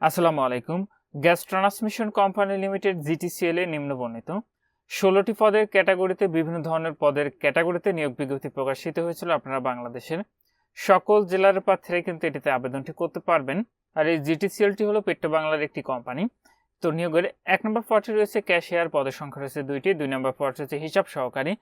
আসসালামু আলাইকুম। Gas transmission company limited জিটিসিএল এ নিম্নবর্ণিত ১৬টি পদের ক্যাটাগরিতে বিভিন্ন ধরনের পদের ক্যাটাগরিতে নিয়োগ বিজ্ঞপ্তি প্রকাশিত হয়েছিল। আপনারা বাংলাদেশের সকল জেলার প্রার্থীরা কিন্তু এটিতে আবেদনটি করতে পারবেন। আর এই জিটিসিএলটি হলো পেট্রো বাংলার একটি কোম্পানি। তো নিয়োগের ১ নম্বর পদটি রয়েছে ক্যাশিয়ার, পদের সংখ্যা রয়েছে ২টি। ২ নম্বর পদটি হচ্ছে হিসাব সহকারী,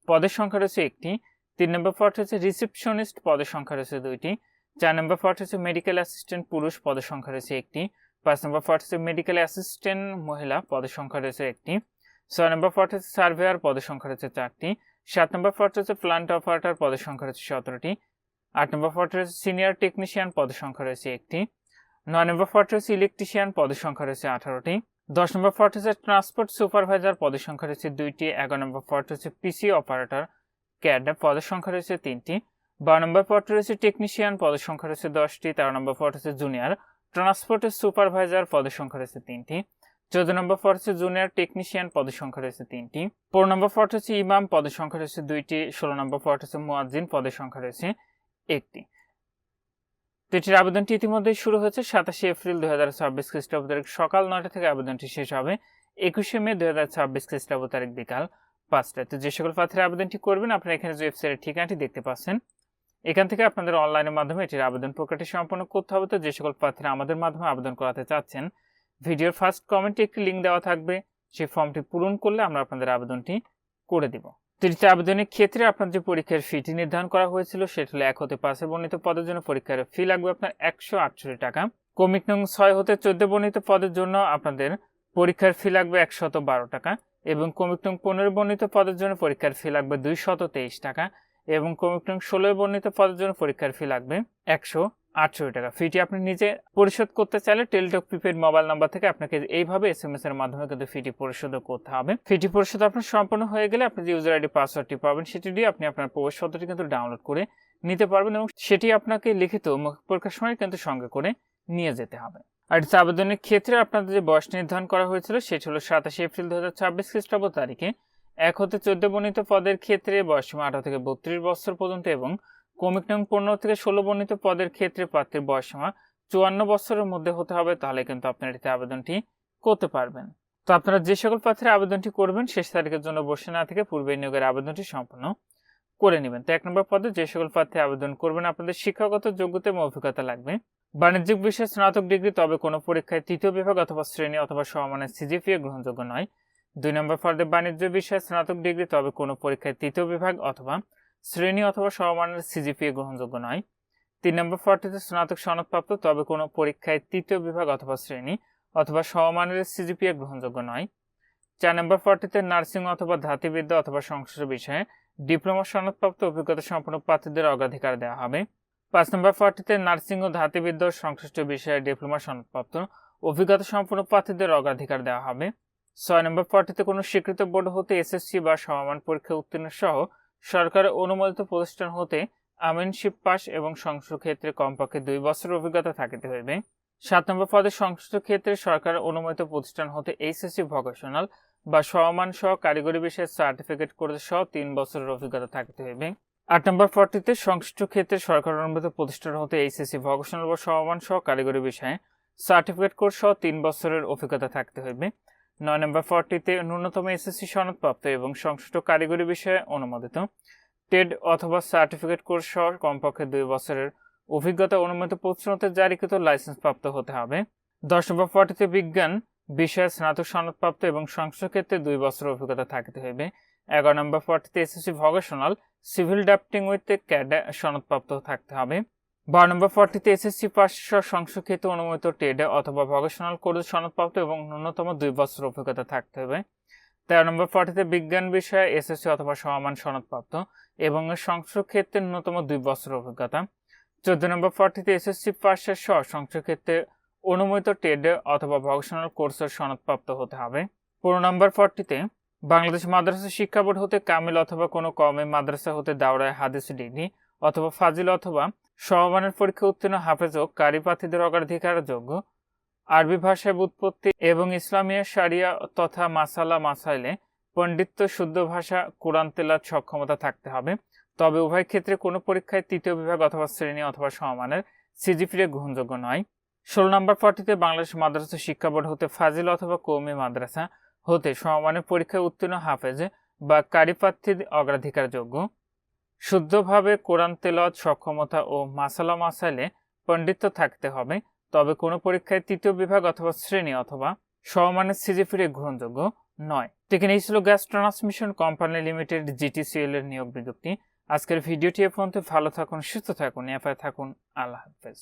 পদের সংখ্যা রয়েছে ১টি। ৩ নম্বর পদটি হচ্ছে রিসেপশনিস্ট, পদের সংখ্যা রয়েছে ২টি। ৪ নম্বর পদটি হচ্ছে মেডিকেল অ্যাসিস্ট্যান্ট পুরুষ, পদের সংখ্যা রয়েছে ১টি। ৫ নম্বর পদ হচ্ছে মেডিকেল অ্যাসিস্ট্যান্ট মহিলা, পদের সংখ্যা রয়েছে ১টি। ৬ নম্বর পদ হচ্ছে সার্ভেয়ার, পদের সংখ্যা রয়েছে ৪টি। ৭ নম্বর পদ হচ্ছে প্ল্যান্ট অপারেটর, পদের সংখ্যা রয়েছে ১৭টি। ৮ নম্বর পদ হচ্ছে সিনিয়র টেকনিশিয়ান, পদের সংখ্যা রয়েছে ১টি। ৯ নম্বর পদ হচ্ছে ইলেকট্রিশিয়ান, পদের সংখ্যা রয়েছে ১৮টি। ১০ নম্বর পদ হচ্ছে ট্রান্সপোর্ট সুপারভাইজার, পদের সংখ্যা রয়েছে ২টি। ১১ নম্বর পদ হচ্ছে পিসি অপারেটর ক্যাড, পদের সংখ্যা রয়েছে ৩টি। ১২ নম্বর পদ রয়েছে টেকনিশিয়ান, পদের সংখ্যা রয়েছে ১০টি। ১৩ নম্বর পদ হচ্ছে জুনিয়র ট্রান্সপোর্টের সুপারভাইজার, পদের সংখ্যা রয়েছে 3টি। ১৪ নম্বর পদ হচ্ছে জুনিয়র টেকনিশিয়ান, পদের সংখ্যা রয়েছে 3টি। ১৫ নম্বর পদ হচ্ছে ইমাম, পদের সংখ্যা রয়েছে 2টি। ১৬ নম্বর পদ হচ্ছে মুয়াজ্জিন, পদের সংখ্যা রয়েছে 1টি। এটির আবেদনটি ইতিমধ্যে শুরু হয়েছে। ২৭ এপ্রিল ২০২৬ খ্রিস্টাব্দ তারিখ সকাল ৯টা থেকে আবেদনটি শেষ হবে ২১শে মে ২০২৬ খ্রিস্টাব্দ তারিখ বিকাল ৫টায়। তো যে সকল প্রার্থীরা আবেদনটি করবেন, আপনারা এখানে যে ওয়েবসাইটের ঠিকানাটি দেখতে পাচ্ছেন, এখান থেকে আপনাদের অনলাইনের মাধ্যমে এটির আবেদন প্রক্রিয়াটি সম্পন্ন করতে হবে। তো যে সকল প্রার্থীরা আমাদের মাধ্যমে আবেদন করাতে চাচ্ছেন, ভিডিওর ফার্স্ট কমেন্টে একটি লিঙ্ক দেওয়া থাকবে, সেই ফর্মটি পূরণ করলে আমরা আপনাদের আবেদনটি করে দিব। তৃতীয় আবেদনের ক্ষেত্রে আপনার যে পরীক্ষার ফিটি নির্ধারণ করা হয়েছিল সেটা হলো ১ হতে ৫ বর্ণিত পদের জন্য পরীক্ষার ফি লাগবে আপনার ১৬৮ টাকা। ক্রমিক নং ৬ হতে ১৪ বর্ণিত পদের জন্য আপনাদের পরীক্ষার ফি লাগবে ১১২ টাকা, এবং ক্রমিক নং ১৫ বর্ণিত পদের জন্য পরীক্ষার ফি লাগবে ২২৩ টাকা, এবং ক্রমিক নং ১৬ বর্ণিত পদের জন্য পরীক্ষার ফি লাগবে ১৬৮ টাকা। ফিটি আপনি নিজে পরিশোধ করতে চাইলে টেলিটক প্রিপেড মোবাইল নাম্বার থেকে আপনাকে এইভাবে SMS এর মাধ্যমে কিন্তু ফিটি পরিশোধ করতে হবে। ফিটি পরিশোধ আপনার সম্পন্ন হয়ে গেলে আপনি যে ইউজার আইডি পাসওয়ার্ডটি পাবেন সেটি দিয়ে আপনি আপনার প্রবেশপত্রটি কিন্তু ডাউনলোড করে নিতে পারবেন, এবং সেটি আপনাকে লিখিত পরীক্ষার সময় কিন্তু সঙ্গে করে নিয়ে যেতে হবে। আর আবেদনের ক্ষেত্রে আপনাদের যে বয়স নির্ধারণ করা হয়েছিল সেটি হলো ২৭ এপ্রিল ২০২৬ খ্রিস্টাব্দ তারিখে ১ হতে ১৪ বর্ণিত পদের ক্ষেত্রে বয়সসীমা ১৮ থেকে ৩২ বছর পর্যন্ত, এবং ক্রমিক নং ১৫ থেকে ১৬ বর্ণিত পদের ক্ষেত্রে প্রার্থীর বয়সসীমা ৫৪ বছরের মধ্যে হতে হবে, তাহলে কিন্তু আপনারা এটিতে আবেদনটি করতে পারবেন। তো আপনারা যে সকল প্রার্থীরা আবেদনটি করবেন শেষ তারিখের জন্য বসে না থেকে পূর্বে নিয়োগের আবেদনটি সম্পন্ন করে নেবেন। তো ১ নম্বর পদে যে সকল প্রার্থী আবেদন করবেন, আপনাদের শিক্ষাগত যোগ্যতা এবং অভিজ্ঞতা লাগবে বাণিজ্যিক বিষয়ে স্নাতক ডিগ্রি, তবে কোনো পরীক্ষায় তৃতীয় বিভাগ অথবা শ্রেণী অথবা সমমানের সিজিপিএ গ্রহণযোগ্য নয়। ২ নম্বর পদে বাণিজ্য বিষয়ে স্নাতক ডিগ্রি, তবে কোনো পরীক্ষায় তৃতীয় বিভাগ অথবা শ্রেণী অথবা সমমানের সিজিপিএ গ্রহণযোগ্য নয়। ৩ নম্বর পদটিতে স্নাতক সনদপ্রাপ্ত, তবে কোনো পরীক্ষায় তৃতীয় বিভাগ অথবা শ্রেণী অথবা সমমানের সিজিপিএ গ্রহণযোগ্য নয়। ৪ নম্বর পদটিতে নার্সিং অথবা ধাত্রীবিদ্যা অথবা সংশ্লিষ্ট বিষয়ে ডিপ্লোমা সনদপ্রাপ্ত অভিজ্ঞতা সম্পন্ন প্রার্থীদের অগ্রাধিকার দেওয়া হবে। ৫ নম্বর পদটিতে নার্সিং ও ধাত্রীবিদ্যা সংশ্লিষ্ট বিষয়ে ডিপ্লোমা সনদপ্রাপ্ত অভিজ্ঞতা সম্পন্ন প্রার্থীদের অগ্রাধিকার দেওয়া হবে। ৬ নম্বর পদটিতে কোনো স্বীকৃত বোর্ড হতে এসএসসি বা সমমান পরীক্ষায় উত্তীর্ণ সহ সরকারের অনুমোদিত প্রতিষ্ঠান হতে আমিনশিপ পাস এবং সংশ্লিষ্ট ক্ষেত্রে কমপক্ষে ২ বছরের অভিজ্ঞতা থাকিতে হইবে। ৭ নম্বর পদে সংশ্লিষ্ট ক্ষেত্রে সরকারের অনুমোদিত প্রতিষ্ঠান হতে এইচএসসি ভোকেশনাল বা সমমান সহ কারিগরি বিষয়ে সার্টিফিকেট কোর্স সহ ৩ বছরের অভিজ্ঞতা থাকিতে হইবে। ৮ নম্বর পদটিতে সংশ্লিষ্ট ক্ষেত্রে সরকার অনুমোদিত প্রতিষ্ঠান হতে এইচএসসি ভোকেশনাল বা সমমান সহ কারিগরি বিষয়ে সার্টিফিকেট কোর্স সহ ৩ বছরের অভিজ্ঞতা থাকতে হইবে। ৯ নম্বর পদটিতে ন্যূনতম এসএসসি সনদপ্রাপ্ত এবং সংশ্লিষ্ট কারিগরি বিষয়ে অনুমোদিত টেড অথবা সার্টিফিকেট কোর্স সহ কমপক্ষে ২ বছরের অভিজ্ঞতা অনুমোদিত প্রতিষ্ঠান হতে জারিকৃত লাইসেন্স প্রাপ্ত হতে হবে। ১০ নম্বর পদটিতে বিজ্ঞান বিষয়ে স্নাতক সনদপ্রাপ্ত এবং সংশ্লিষ্ট ক্ষেত্রে ২ বছরের অভিজ্ঞতা থাকতে হইবে। ১১ নম্বর পদটিতে SSC vocational civil drafting with CAD সনদপ্রাপ্ত থাকতে হবে। ১২ নম্বর পদটিতে এসএসসি পাস সহ সংশ্লিষ্ট ক্ষেত্রে অনুমোদিত টেড অথবা ভোকেশনাল কোর্স সনদপ্রাপ্ত এবং ন্যূনতম ২ বছরের অভিজ্ঞতা থাকতে হবে। ১৩ নম্বর পদটিতে বিজ্ঞান বিষয়ে এসএসসি অথবা সমমান সনদপ্রাপ্ত এবং সংশ্লিষ্ট ক্ষেত্রে ন্যূনতম ২ বছরের অভিজ্ঞতা। ১৪ নম্বর পদটিতে এসএসসি পাস সহ সংশ্লিষ্ট ক্ষেত্রে অনুমোদিত টেড অথবা ভোকেশনাল কোর্সের সনদপ্রাপ্ত হতে হবে। ১৫ নম্বর পদটিতে বাংলাদেশ মাদ্রাসা শিক্ষা বোর্ড হতে কামিল অথবা কোনো কওমি মাদ্রাসা হতে দাওরায়ে হাদিস ডিগ্রি অথবা ফাজিল অথবা সমমানের পরীক্ষা উত্তীর্ণ হাফেজ ও কারি প্রার্থীদের অগ্রাধিকার যোগ্য আরবি ভাষায় ব্যুৎপত্তি এবং ইসলামিয়া শারিয়া তথা মাসালা মাসাইলে পণ্ডিত্য শুদ্ধ ভাষা কোরআন তেলাওয়াত সক্ষমতা থাকতে হবে, তবে উভয় ক্ষেত্রে কোনো পরীক্ষায় তৃতীয় বিভাগ অথবা শ্রেণী অথবা সমমানের সিজিপিএ গ্রহণযোগ্য নয়। 16 নম্বর পদটিতে বাংলাদেশ মাদ্রাসা শিক্ষা বোর্ড হতে ফাজিল অথবা কওমি মাদ্রাসা হতে সমমানের পরীক্ষায় উত্তীর্ণ হাফেজ বা কারি প্রার্থী অগ্রাধিকারযোগ্য। শুদ্ধভাবে কোরআন তেলাওয়াত সক্ষমতা ও মাসালা মাসাইলে পণ্ডিত্য থাকতে হবে, তবে কোনো পরীক্ষায় তৃতীয় বিভাগ অথবা শ্রেণী অথবা সমমানের সিজিপিএ গ্রহণযোগ্য নয়। ঠিক এই ছিল গ্যাস ট্রান্সমিশন কোম্পানি লিমিটেড জিটিসিএল এর নিয়োগ বিজ্ঞপ্তি। আজকের ভিডিওটি এ পর্যন্ত। ভালো থাকুন, সুস্থ থাকুন, এফআই থাকুন। আল্লাহ হাফেজ।